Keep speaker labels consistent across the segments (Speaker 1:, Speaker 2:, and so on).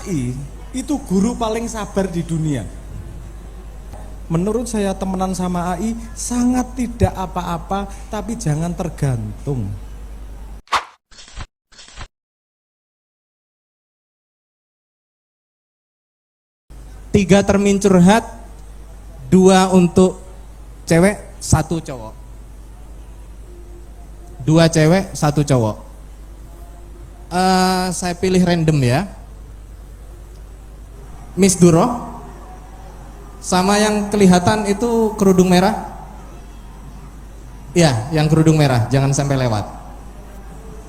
Speaker 1: AI itu guru paling sabar di dunia. Menurut saya temenan sama AI sangat tidak apa-apa, tapi jangan tergantung.
Speaker 2: Tiga termin curhat, 2 untuk cewek, 1 cowok. 2 cewek, 1 cowok. Saya pilih random ya. Miss Duro, sama yang kelihatan itu kerudung merah. Ya, yang kerudung merah, jangan sampai lewat.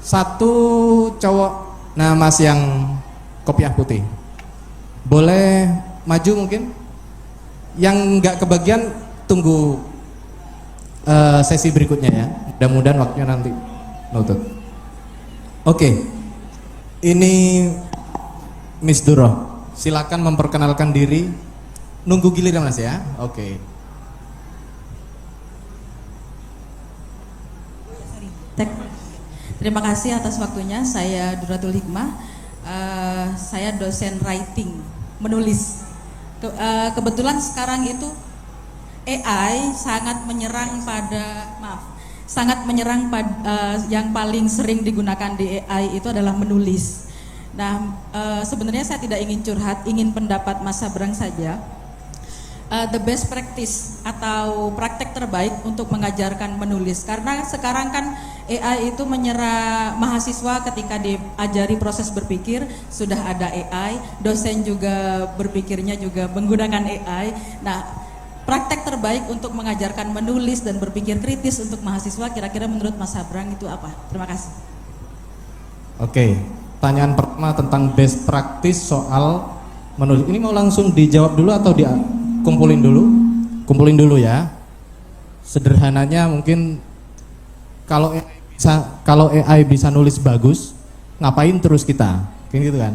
Speaker 2: 1 cowok. Nah, Mas yang kopiah putih, boleh maju mungkin. Yang nggak kebagian tunggu sesi berikutnya ya. Mudah-mudahan waktunya nanti nutut. Oke, ini Miss Duro, silakan memperkenalkan diri. Nunggu giliran Mas ya. Oke.
Speaker 3: Terima kasih atas waktunya. Saya Duratul Hikmah. Saya dosen writing, menulis. Kebetulan sekarang itu AI sangat menyerang yang paling sering digunakan di AI itu adalah menulis. Nah, sebenarnya saya tidak ingin curhat, ingin pendapat Mas Sabrang saja. The best practice atau praktek terbaik untuk mengajarkan menulis, karena sekarang kan AI itu menyerang mahasiswa ketika diajari proses berpikir, sudah ada AI, dosen juga berpikirnya juga menggunakan AI. Nah, praktek terbaik untuk mengajarkan menulis dan berpikir kritis untuk mahasiswa kira-kira menurut Mas Sabrang itu apa? Terima kasih.
Speaker 2: Oke, pertanyaan pertama tentang best practice soal menulis. Ini mau langsung dijawab dulu atau kumpulin dulu? Kumpulin dulu ya. Sederhananya mungkin kalau AI bisa nulis bagus, ngapain terus kita? Kayak gitu kan?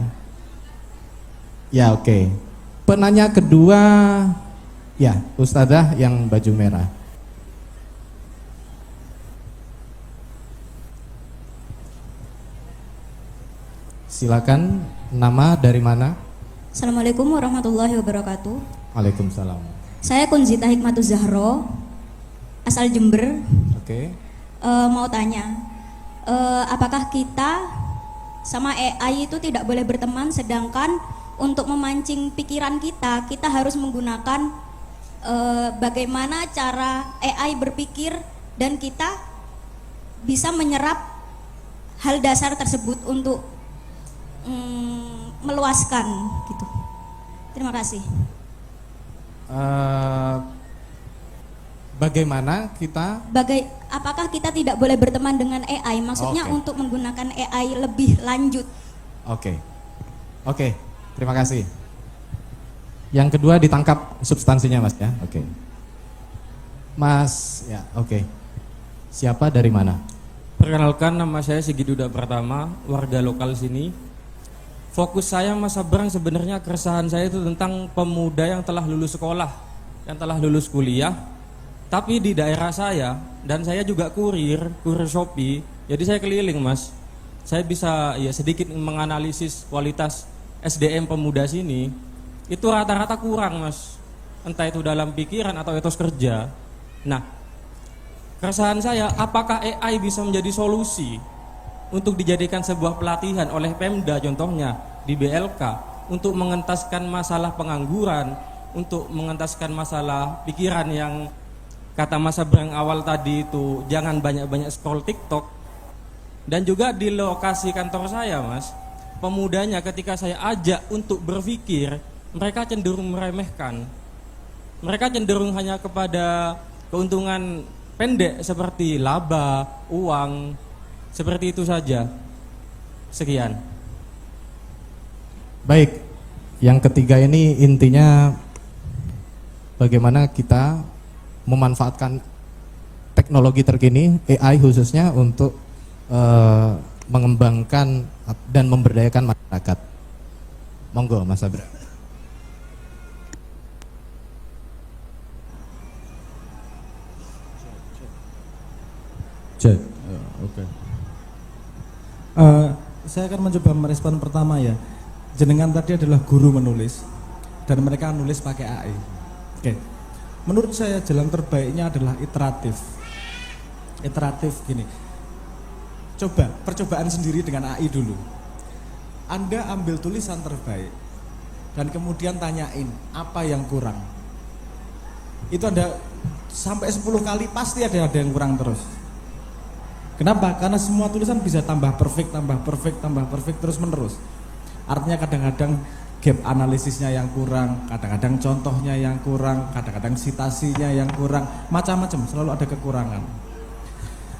Speaker 2: Ya, oke. Penanya kedua, ya, Ustadzah yang baju merah. Silakan, nama dari mana?
Speaker 4: Assalamualaikum warahmatullahi wabarakatuh.
Speaker 2: Waalaikumsalam.
Speaker 4: Saya Kunzita Hikmatuz Zahro, asal Jember.
Speaker 2: Oke.
Speaker 4: Mau tanya, apakah kita sama AI itu tidak boleh berteman, sedangkan untuk memancing pikiran kita harus menggunakan bagaimana cara AI berpikir dan kita bisa menyerap hal dasar tersebut untuk meluaskan gitu. Terima kasih.
Speaker 2: Bagaimana kita?
Speaker 4: Apakah kita tidak boleh berteman dengan AI? Maksudnya untuk menggunakan AI lebih lanjut.
Speaker 2: Oke, terima kasih. Yang kedua ditangkap substansinya Mas ya. Oke. Mas, ya oke. Siapa dari mana?
Speaker 5: Perkenalkan, nama saya Sigi Duda Pratama, warga lokal sini. Fokus saya Mas Sabrang sebenarnya keresahan saya itu tentang pemuda yang telah lulus sekolah, yang telah lulus kuliah, tapi di daerah saya, dan saya juga kurir Shopee, jadi saya keliling Mas. Saya bisa ya sedikit menganalisis kualitas SDM pemuda sini, itu rata-rata kurang Mas, entah itu dalam pikiran atau etos kerja. Nah, keresahan saya, apakah AI bisa menjadi solusi untuk dijadikan sebuah pelatihan oleh Pemda contohnya di BLK untuk mengentaskan masalah pengangguran, untuk mengentaskan masalah pikiran yang kata Mas Sabrang awal tadi itu jangan banyak-banyak scroll TikTok. Dan juga di lokasi kantor saya Mas, pemudanya ketika saya ajak untuk berpikir, mereka cenderung meremehkan. Mereka cenderung hanya kepada keuntungan pendek seperti laba, uang, seperti itu saja. Sekian.
Speaker 2: Baik, yang ketiga ini intinya bagaimana kita memanfaatkan teknologi terkini, AI khususnya untuk mengembangkan dan memberdayakan masyarakat. Monggo Mas Sabra.
Speaker 1: Oke. Saya akan mencoba merespon pertama ya. jenengan tadi adalah guru menulis dan mereka nulis pakai AI. Oke. Menurut saya jalan terbaiknya adalah iteratif. Iteratif gini. Coba percobaan sendiri dengan AI dulu. Anda ambil tulisan terbaik dan kemudian tanyain apa yang kurang. Itu Anda sampai 10 kali pasti ada yang kurang terus. Kenapa? Karena semua tulisan bisa tambah perfect terus menerus. Artinya kadang-kadang gap analisisnya yang kurang, kadang-kadang contohnya yang kurang, kadang-kadang citasinya yang kurang, macam-macam, selalu ada kekurangan.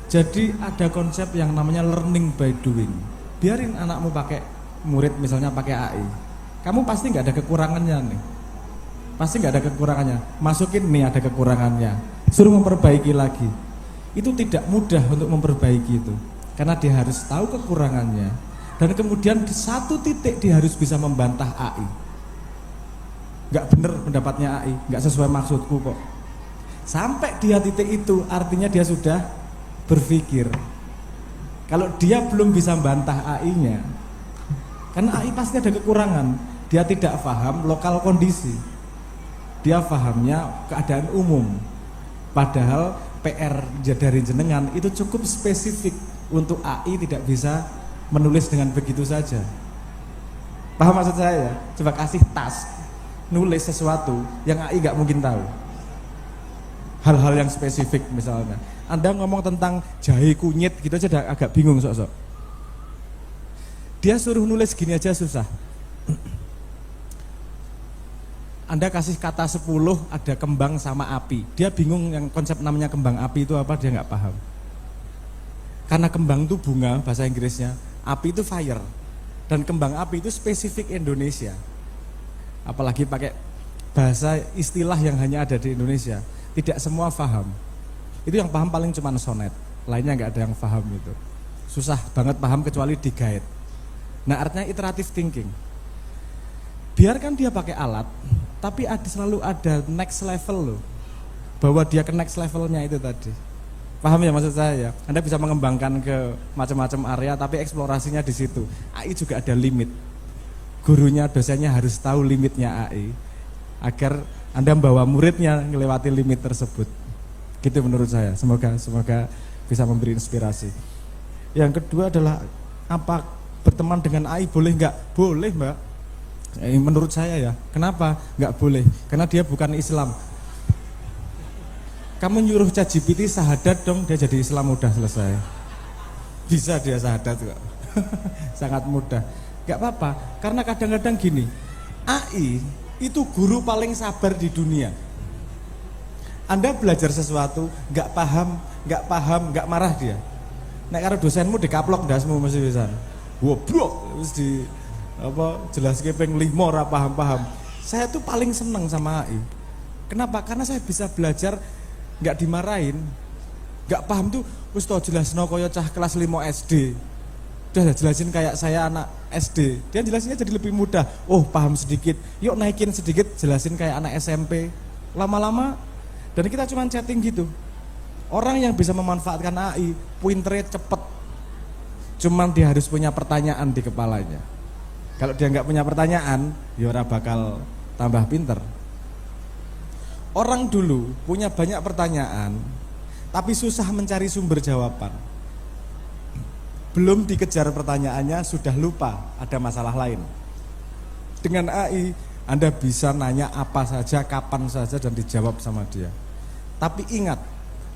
Speaker 1: Jadi ada konsep yang namanya learning by doing. Biarin anakmu pakai, murid misalnya pakai AI, kamu pasti nggak ada kekurangannya nih, pasti nggak ada kekurangannya. Masukin nih ada kekurangannya, suruh memperbaiki lagi. Itu tidak mudah untuk memperbaiki itu, karena dia harus tahu kekurangannya. Dan kemudian di satu titik dia harus bisa membantah AI. Nggak bener pendapatnya AI, nggak sesuai maksudku kok. Sampai dia titik itu artinya dia sudah berpikir. Kalau dia belum bisa membantah AI-nya, karena AI pasti ada kekurangan. Dia tidak paham lokal kondisi, dia pahamnya keadaan umum. Padahal PR dari jenengan itu cukup spesifik untuk AI tidak bisa menulis dengan begitu saja. Paham maksud saya? Coba kasih task nulis sesuatu yang AI gak mungkin tahu. Hal-hal yang spesifik misalnya. Anda ngomong tentang jahe kunyit gitu aja agak bingung sok-sok. Dia suruh nulis gini aja susah. Anda kasih kata 10 ada kembang sama api. Dia bingung yang konsep namanya kembang api itu apa, dia gak paham. Karena kembang itu bunga bahasa Inggrisnya, api itu fire, dan kembang api itu spesifik Indonesia. Apalagi pakai bahasa istilah yang hanya ada di Indonesia, tidak semua paham. Itu yang paham paling cuma sonet, lainnya nggak ada yang paham itu. Susah banget paham kecuali di guide. Nah artinya iterative thinking. Biarkan dia pakai alat, tapi selalu ada next level loh, bahwa dia ke next levelnya itu tadi. Paham ya maksud saya? Anda bisa mengembangkan ke macam-macam area, tapi eksplorasinya di situ. AI juga ada limit. Gurunya, dosennya harus tahu limitnya AI, agar Anda membawa muridnya melewati limit tersebut. Gitu menurut saya. Semoga bisa memberi inspirasi. Yang kedua adalah apa berteman dengan AI boleh nggak? Boleh Mbak. Menurut saya ya. Kenapa nggak boleh? Karena dia bukan Islam. Kamu nyuruh ChatGPT sahadat dong, dia jadi Islam udah selesai. Bisa dia sahadat kok. Sangat mudah. Gak apa-apa, karena kadang-kadang gini, AI itu guru paling sabar di dunia. Anda belajar sesuatu, gak paham, gak marah dia. Nek karo dosenmu dikaplok ndasmu mesti bisa. Woblok, terus di jelas kepeng 5 ora paham-paham. Saya tuh paling seneng sama AI. Kenapa? Karena saya bisa belajar nggak dimarahin, nggak paham tuh, wis tau jelasno koyo cah kelas 5 SD, udah jelasin kayak saya anak SD, dia jelasinnya jadi lebih mudah. Oh paham sedikit, yuk naikin sedikit, jelasin kayak anak SMP. Lama-lama, dan kita cuma chatting gitu. Orang yang bisa memanfaatkan AI, pointernya cepet, cuman dia harus punya pertanyaan di kepalanya. Kalau dia nggak punya pertanyaan, ya ora bakal tambah pinter. Orang dulu punya banyak pertanyaan, tapi susah mencari sumber jawaban. Belum dikejar pertanyaannya, sudah lupa ada masalah lain. Dengan AI, Anda bisa nanya apa saja, kapan saja, dan dijawab sama dia. Tapi ingat,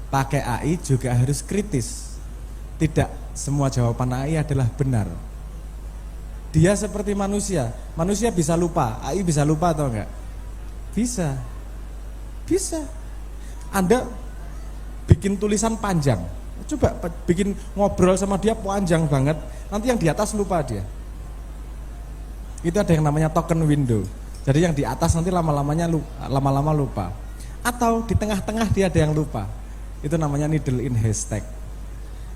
Speaker 1: pakai AI juga harus kritis. Tidak semua jawaban AI adalah benar. Dia seperti manusia bisa lupa, AI bisa lupa atau enggak? Bisa. Anda bikin tulisan panjang, coba bikin ngobrol sama dia panjang banget, nanti yang di atas lupa dia. Itu ada yang namanya token window. Jadi yang di atas nanti lama-lama lupa. Atau di tengah-tengah dia ada yang lupa. Itu namanya needle in haystack.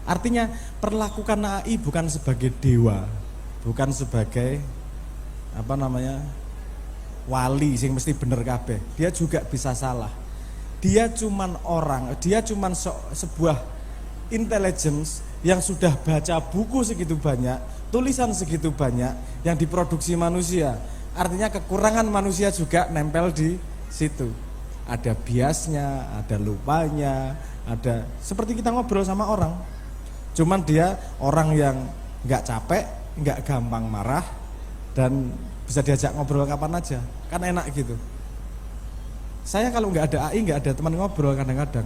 Speaker 1: Artinya perlakukan AI bukan sebagai dewa, bukan sebagai wali sing mesti bener kabeh. Dia juga bisa salah. Dia cuman sebuah intelligence yang sudah baca buku segitu banyak, tulisan segitu banyak yang diproduksi manusia. Artinya kekurangan manusia juga nempel di situ. Ada biasnya, ada lupanya, ada seperti kita ngobrol sama orang. Cuman dia orang yang nggak capek, nggak gampang marah, dan bisa diajak ngobrol kapan aja. Kan enak gitu. Saya kalau nggak ada AI, nggak ada teman ngobrol kadang-kadang.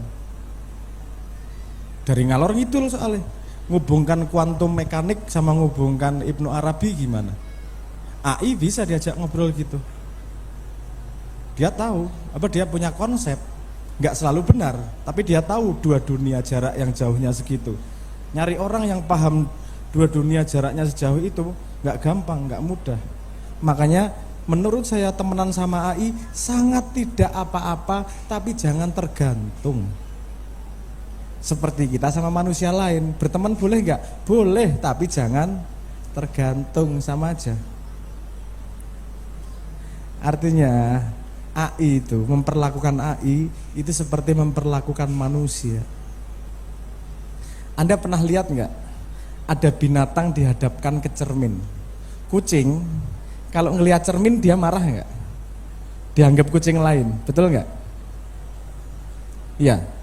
Speaker 1: Dari ngalor ngidul soalnya. Ngubungkan kuantum mekanik sama ngubungkan Ibnu Arabi gimana? AI bisa diajak ngobrol gitu. Dia tahu, dia punya konsep, nggak selalu benar, tapi dia tahu dua dunia jarak yang jauhnya segitu. Nyari orang yang paham dua dunia jaraknya sejauh itu nggak gampang, nggak mudah. Makanya menurut saya temenan sama AI sangat tidak apa-apa, tapi jangan tergantung. Seperti kita sama manusia lain, berteman boleh nggak? Boleh, tapi jangan tergantung, sama aja. Artinya AI itu, memperlakukan AI itu seperti memperlakukan manusia. Anda pernah lihat nggak? Ada binatang dihadapkan ke cermin. Kucing, kalau ngelihat cermin dia marah nggak? Dianggap kucing lain, betul nggak? Iya.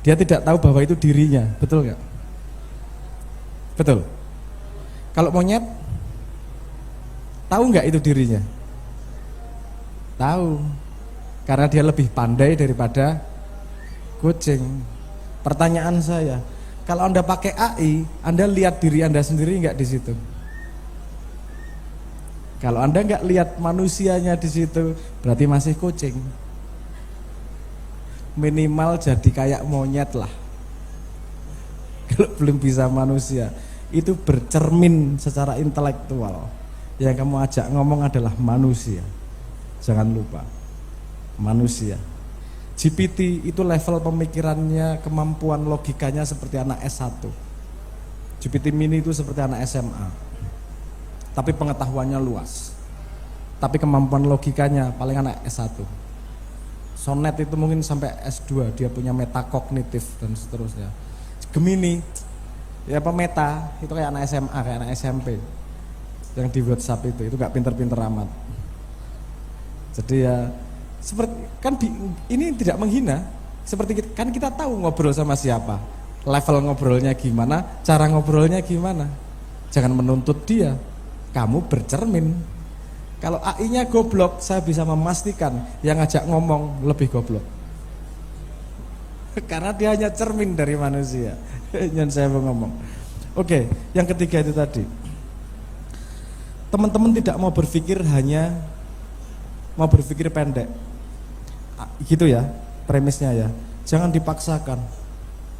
Speaker 1: Dia tidak tahu bahwa itu dirinya, betul nggak? Betul. Kalau monyet, tahu nggak itu dirinya? Tahu, karena dia lebih pandai daripada kucing. Pertanyaan saya, kalau Anda pakai AI, Anda lihat diri Anda sendiri nggak di situ? Kalau Anda nggak lihat manusianya di situ, berarti masih kucing. Minimal jadi kayak monyet lah. Kalau belum bisa manusia, itu bercermin secara intelektual. Yang kamu ajak ngomong adalah manusia. Jangan lupa, manusia. GPT itu level pemikirannya, kemampuan logikanya seperti anak S1. GPT mini itu seperti anak SMA. Tapi pengetahuannya luas. Tapi kemampuan logikanya paling anak S1. Sonnet itu mungkin sampai S2, dia punya metakognitif dan seterusnya. Gemini, ya pemeta, itu kayak anak SMA, kayak anak SMP. Yang di WhatsApp itu gak pinter-pinter amat. Jadi ya, seperti kan ini tidak menghina. Seperti kan kita tahu ngobrol sama siapa, level ngobrolnya gimana, cara ngobrolnya gimana. Jangan menuntut dia, kamu bercermin. Kalau AI-nya goblok, saya bisa memastikan yang ngajak ngomong lebih goblok. Karena dia hanya cermin dari manusia. Yang saya mau ngomong. Oke, yang ketiga itu tadi. Teman-teman tidak mau berpikir hanya mau berpikir pendek. Gitu ya, premisnya ya. Jangan dipaksakan.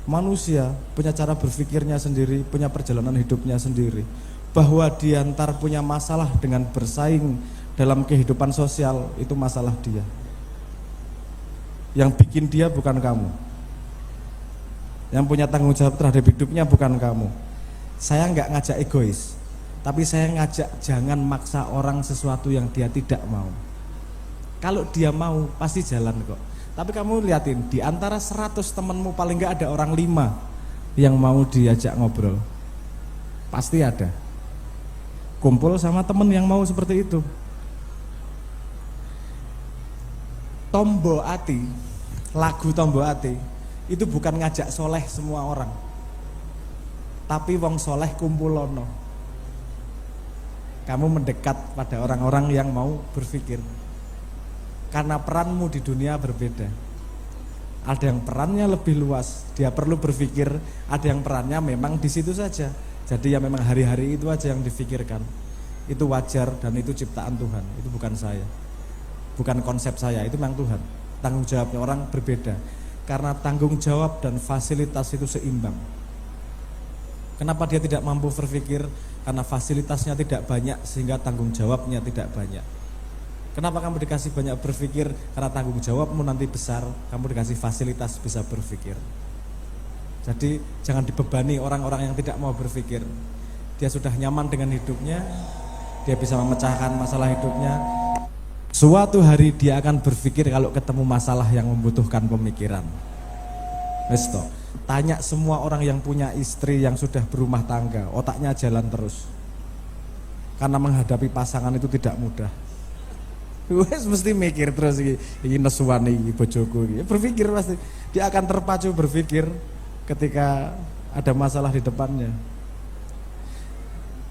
Speaker 1: Manusia punya cara berpikirnya sendiri, punya perjalanan hidupnya sendiri. Bahwa dia ntar punya masalah dengan bersaing dalam kehidupan sosial, itu masalah dia. Yang bikin dia bukan kamu. Yang punya tanggung jawab terhadap hidupnya bukan kamu. Saya nggak ngajak egois, tapi saya ngajak jangan maksa orang sesuatu yang dia tidak mau. Kalau dia mau pasti jalan kok. Tapi kamu liatin, di antara 100 temanmu paling nggak ada orang 5 yang mau diajak ngobrol. Pasti ada. Kumpul sama temen yang mau seperti itu. Tombo Ati, lagu Tombo Ati itu bukan ngajak soleh semua orang, tapi wong soleh kumpulono. Kamu mendekat pada orang-orang yang mau berpikir. Karena peranmu di dunia berbeda. Ada yang perannya lebih luas, dia perlu berpikir. Ada yang perannya memang di situ saja. Jadi ya memang hari-hari itu aja yang difikirkan. Itu wajar dan itu ciptaan Tuhan. Itu bukan saya. Bukan konsep saya, itu memang Tuhan. Tanggung jawabnya orang berbeda. Karena tanggung jawab dan fasilitas itu seimbang. Kenapa dia tidak mampu berpikir? Karena fasilitasnya tidak banyak sehingga tanggung jawabnya tidak banyak. Kenapa kamu dikasih banyak berpikir? Karena tanggung jawabmu nanti besar, kamu dikasih fasilitas bisa berpikir. Jadi jangan dibebani orang-orang yang tidak mau berpikir. Dia sudah nyaman dengan hidupnya, dia bisa memecahkan masalah hidupnya. Suatu hari dia akan berpikir kalau ketemu masalah yang membutuhkan pemikiran. Wes toh. Tanya semua orang yang punya istri yang sudah berumah tangga, otaknya jalan terus. Karena menghadapi pasangan itu tidak mudah. Wes mesti mikir terus iki nesuan iki bojoku iki. Berpikir pasti. Dia akan terpacu berpikir ketika ada masalah di depannya.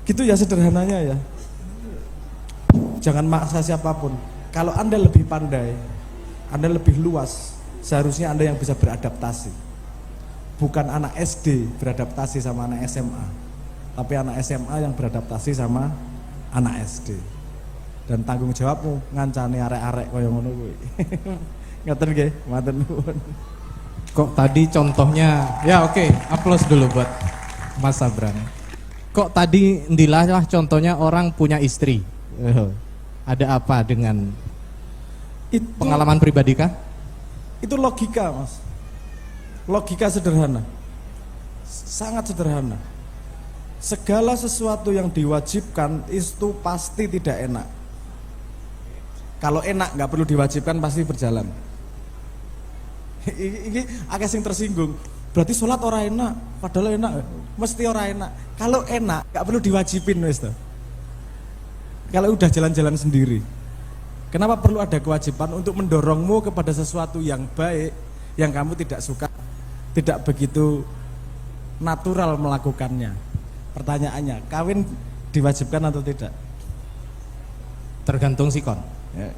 Speaker 1: Gitu ya sederhananya ya. Jangan maksa siapapun. Kalau Anda lebih pandai, Anda lebih luas, seharusnya Anda yang bisa beradaptasi. Bukan anak SD beradaptasi sama anak SMA, tapi anak SMA yang beradaptasi sama anak SD. Dan tanggung jawabmu ngancani arek-arek kaya ngono kuwi. Ngoten nggih, matur nuwun.
Speaker 2: Kok tadi contohnya, ya oke, aplaus dulu buat Mas Sabrang. Kok tadi ndilah contohnya orang punya istri. Ada apa dengan
Speaker 1: Itu
Speaker 2: pengalaman pribadi kah?
Speaker 1: Itu logika, Mas. Logika sederhana. Sangat sederhana. Segala sesuatu yang diwajibkan itu pasti tidak enak. Kalau enak nggak perlu diwajibkan, pasti berjalan. Ini agak sing tersinggung. Berarti sholat orang enak, padahal enak, mesti orang enak. Kalau enak nggak perlu diwajibin, wes tuh. Kalau udah jalan-jalan sendiri, kenapa perlu ada kewajiban untuk mendorongmu kepada sesuatu yang baik yang kamu tidak suka, tidak begitu natural melakukannya? Pertanyaannya, kawin diwajibkan atau tidak?
Speaker 2: Tergantung sikon.
Speaker 1: Ya.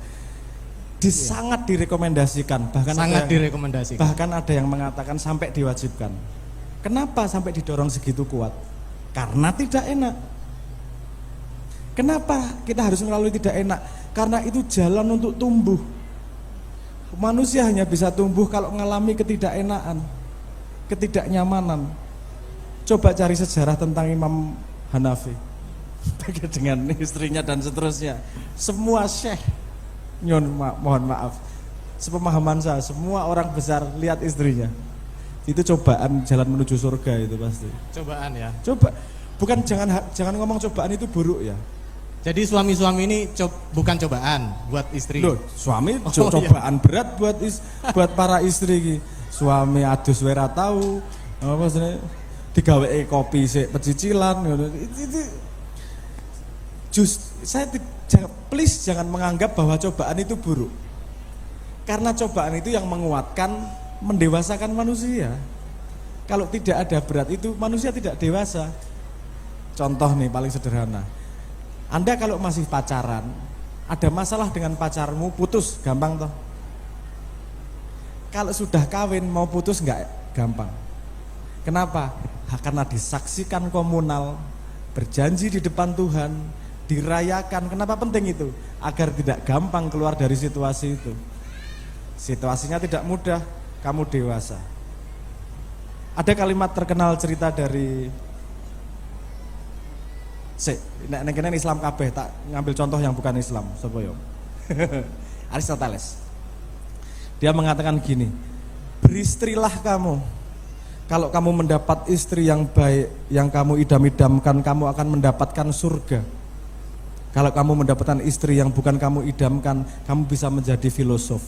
Speaker 1: Sangat direkomendasikan, bahkan
Speaker 2: Sangat
Speaker 1: ada yang,
Speaker 2: direkomendasikan.
Speaker 1: bahkan ada yang mengatakan sampai diwajibkan. Kenapa sampai didorong segitu kuat? Karena tidak enak. Kenapa kita harus melalui tidak enak? Karena itu jalan untuk tumbuh. Manusia hanya bisa tumbuh kalau mengalami ketidakenaan, ketidaknyamanan. Coba cari sejarah tentang Imam Hanafi dengan istrinya dan seterusnya. Semua syekh, mohon maaf, sepemahaman saya, semua orang besar lihat istrinya. Itu cobaan jalan menuju surga itu pasti.
Speaker 2: Cobaan ya.
Speaker 1: Coba, bukan jangan ngomong cobaan itu buruk ya.
Speaker 2: Jadi suami-suami ini bukan cobaan buat istri.
Speaker 1: Loh, suami cobaan berat buat para istri iki. Suami adus wera tahu, apa sih? Digawe kopi sik pecicilan ngono. Itu please jangan menganggap bahwa cobaan itu buruk. Karena cobaan itu yang menguatkan, mendewasakan manusia. Kalau tidak ada berat itu manusia tidak dewasa. Contoh nih paling sederhana. Anda kalau masih pacaran, ada masalah dengan pacarmu, putus gampang toh. Kalau sudah kawin mau putus enggak gampang. Kenapa? Karena disaksikan komunal, berjanji di depan Tuhan, dirayakan. Kenapa penting itu? Agar tidak gampang keluar dari situasi itu. Situasinya tidak mudah, kamu dewasa. Ada kalimat terkenal cerita dari nek kene Islam kabeh, tak ngambil contoh yang bukan Islam, sapa yo? Aristoteles. Dia mengatakan gini, beristrilah kamu. Kalau kamu mendapat istri yang baik, yang kamu idam-idamkan, kamu akan mendapatkan surga. Kalau kamu mendapatkan istri yang bukan kamu idamkan, kamu bisa menjadi filosof.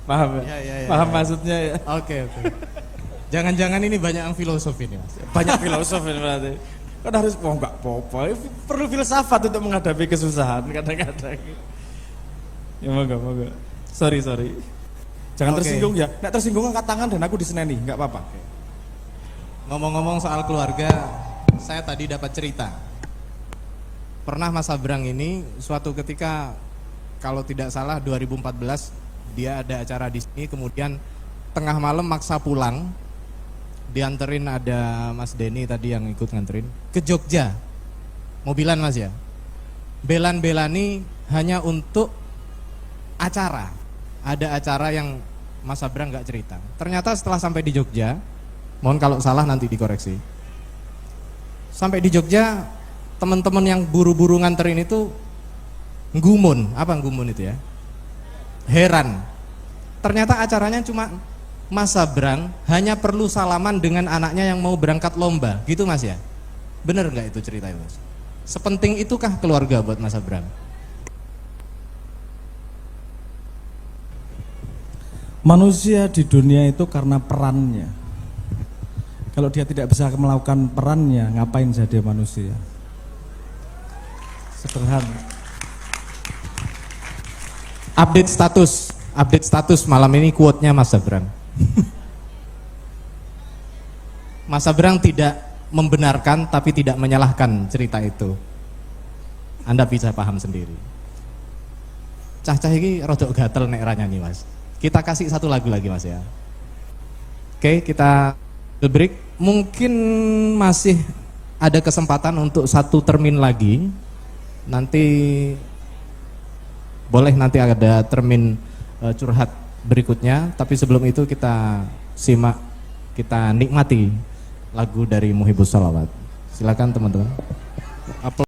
Speaker 1: Paham ya? Paham maksudnya ya?
Speaker 2: Oke. Jangan-jangan ini banyak yang filosof ini, Mas.
Speaker 1: Banyak filosof ini berarti. Kan harus enggak apa-apa, perlu filsafat untuk menghadapi kesusahan kadang-kadang. Ya moga. Sorry. Jangan tersinggung ya. Nek tersinggung angkat tangan dan aku diseneni, enggak apa-apa.
Speaker 2: Ngomong-ngomong soal keluarga, saya tadi dapat cerita. Pernah Mas Sabrang ini suatu ketika, kalau tidak salah 2014, dia ada acara di sini, kemudian tengah malam maksa pulang, dianterin, ada Mas Denny tadi yang ikut nganterin ke Jogja, mobilan Mas ya, belan-belani hanya untuk acara. Ada acara yang Mas Sabrang nggak cerita. Ternyata setelah sampai di Jogja, mohon kalau salah nanti dikoreksi. Sampai di Jogja, teman-teman yang buru-buru nganterin itu nggumun. Apa nggumun itu ya? Heran. Ternyata acaranya cuma Mas Sabrang hanya perlu salaman dengan anaknya yang mau berangkat lomba, gitu Mas ya? Bener nggak itu ceritanya Mas? Sepenting itukah keluarga buat Mas Sabrang?
Speaker 1: Manusia di dunia itu karena perannya. Kalau dia tidak bisa melakukan perannya, ngapain jadi manusia? Sederhana.
Speaker 2: Update status malam ini quote-nya Mas Abrang. Mas Abrang tidak membenarkan tapi tidak menyalahkan cerita itu. Anda bisa paham sendiri. Cah-cah ini rodok gatel nek ra nyanyi Mas. Kita kasih satu lagu lagi Mas ya. Oke, kita break. Mungkin masih ada kesempatan untuk satu termin lagi. Nanti boleh nanti ada termin curhat berikutnya. Tapi sebelum itu kita simak, kita nikmati lagu dari Muhibus Shalawat. Silakan teman-teman.